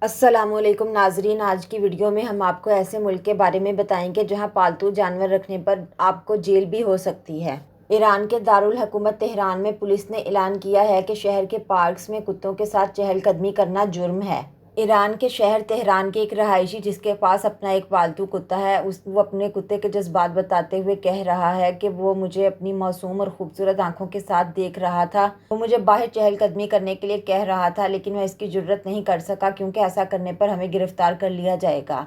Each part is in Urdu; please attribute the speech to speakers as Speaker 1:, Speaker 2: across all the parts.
Speaker 1: السلام علیکم ناظرین، آج کی ویڈیو میں ہم آپ کو ایسے ملک کے بارے میں بتائیں گے جہاں پالتو جانور رکھنے پر آپ کو جیل بھی ہو سکتی ہے۔ ایران کے دارالحکومت تہران میں پولیس نے اعلان کیا ہے کہ شہر کے پارکس میں کتوں کے ساتھ چہل قدمی کرنا جرم ہے۔ ایران کے شہر تہران کے ایک رہائشی جس کے پاس اپنا ایک پالتو کتا ہے، وہ اپنے کتے کے جذبات بتاتے ہوئے کہہ رہا ہے کہ وہ مجھے اپنی معصوم اور خوبصورت آنکھوں کے ساتھ دیکھ رہا تھا۔ وہ مجھے باہر چہل قدمی کرنے کے لیے کہہ رہا تھا، لیکن میں اس کی جرات نہیں کر سکا کیونکہ ایسا کرنے پر ہمیں گرفتار کر لیا جائے گا۔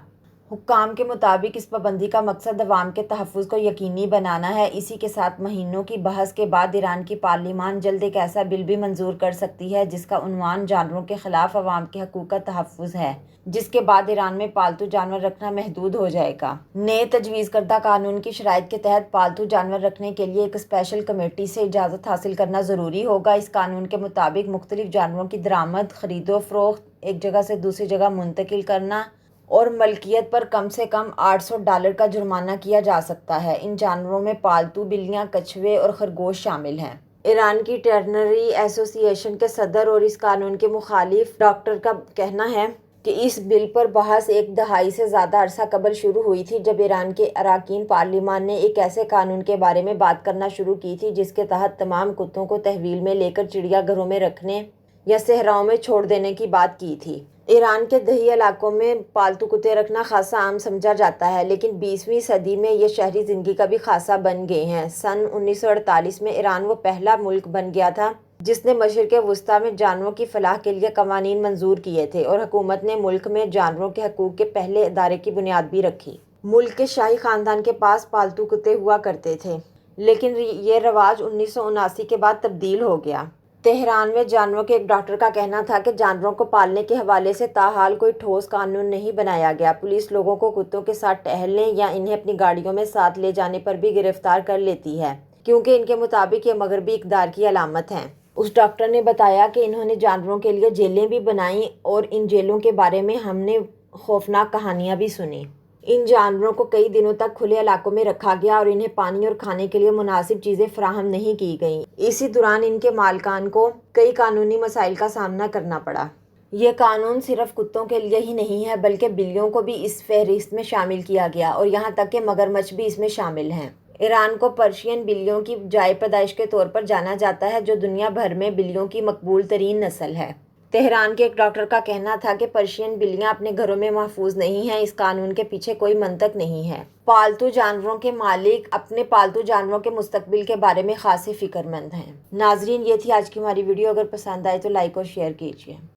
Speaker 1: حکام کے مطابق اس پابندی کا مقصد عوام کے تحفظ کو یقینی بنانا ہے۔ اسی کے ساتھ مہینوں کی بحث کے بعد ایران کی پارلیمان جلد ایک ایسا بل بھی منظور کر سکتی ہے جس کا عنوان جانوروں کے خلاف عوام کے حقوق کا تحفظ ہے، جس کے بعد ایران میں پالتو جانور رکھنا محدود ہو جائے گا۔ نئے تجویز کردہ قانون کی شرائط کے تحت پالتو جانور رکھنے کے لیے ایک اسپیشل کمیٹی سے اجازت حاصل کرنا ضروری ہوگا۔ اس قانون کے مطابق مختلف جانوروں کی درآمد، خرید و فروخت، ایک جگہ سے دوسری جگہ منتقل کرنا اور ملکیت پر کم سے کم $800 کا جرمانہ کیا جا سکتا ہے۔ ان جانوروں میں پالتو بلیاں، کچھوے اور خرگوش شامل ہیں۔ ایران کی ویٹرنری ایسوسی ایشن کے صدر اور اس قانون کے مخالف ڈاکٹر کا کہنا ہے کہ اس بل پر بحث ایک دہائی سے زیادہ عرصہ قبل شروع ہوئی تھی، جب ایران کے اراکین پارلیمان نے ایک ایسے قانون کے بارے میں بات کرنا شروع کی تھی جس کے تحت تمام کتوں کو تحویل میں لے کر چڑیا گھروں میں رکھنے یا صحراؤں میں چھوڑ دینے کی بات کی تھی۔ ایران کے دیہی علاقوں میں پالتو کتے رکھنا خاصا عام سمجھا جاتا ہے، لیکن 20ویں صدی میں یہ شہری زندگی کا بھی خاصا بن گئے ہیں۔ سن 1948 میں ایران وہ پہلا ملک بن گیا تھا جس نے مشرق وسطیٰ میں جانوروں کی فلاح کے لیے قوانین منظور کیے تھے، اور حکومت نے ملک میں جانوروں کے حقوق کے پہلے ادارے کی بنیاد بھی رکھی۔ ملک کے شاہی خاندان کے پاس پالتو کتے ہوا کرتے تھے، لیکن یہ رواج 1979 کے بعد تبدیل ہو گیا۔ تہران میں جانوروں کے ایک ڈاکٹر کا کہنا تھا کہ جانوروں کو پالنے کے حوالے سے تاحال کوئی ٹھوس قانون نہیں بنایا گیا۔ پولیس لوگوں کو کتوں کے ساتھ ٹہلنے یا انہیں اپنی گاڑیوں میں ساتھ لے جانے پر بھی گرفتار کر لیتی ہے، کیونکہ ان کے مطابق یہ مغربی اقدار کی علامت ہے۔ اس ڈاکٹر نے بتایا کہ انہوں نے جانوروں کے لیے جیلیں بھی بنائیں اور ان جیلوں کے بارے میں ہم نے خوفناک کہانیاں بھی سنیں۔ ان جانوروں کو کئی دنوں تک کھلے علاقوں میں رکھا گیا اور انہیں پانی اور کھانے کے لیے مناسب چیزیں فراہم نہیں کی گئیں۔ اسی دوران ان کے مالکان کو کئی قانونی مسائل کا سامنا کرنا پڑا۔ یہ قانون صرف کتوں کے لیے ہی نہیں ہے بلکہ بلیوں کو بھی اس فہرست میں شامل کیا گیا، اور یہاں تک کہ مگرمچھ بھی اس میں شامل ہیں۔ ایران کو پرشین بلیوں کی جائے پیدائش کے طور پر جانا جاتا ہے، جو دنیا بھر میں بلیوں کی مقبول ترین نسل ہے۔ تہران کے ایک ڈاکٹر کا کہنا تھا کہ پرشین بلیاں اپنے گھروں میں محفوظ نہیں ہیں۔ اس قانون کے پیچھے کوئی منطق نہیں ہے۔ پالتو جانوروں کے مالک اپنے پالتو جانوروں کے مستقبل کے بارے میں خاصی فکر مند ہیں۔ ناظرین، یہ تھی آج کی ہماری ویڈیو۔ اگر پسند آئے تو لائک اور شیئر کیجیے۔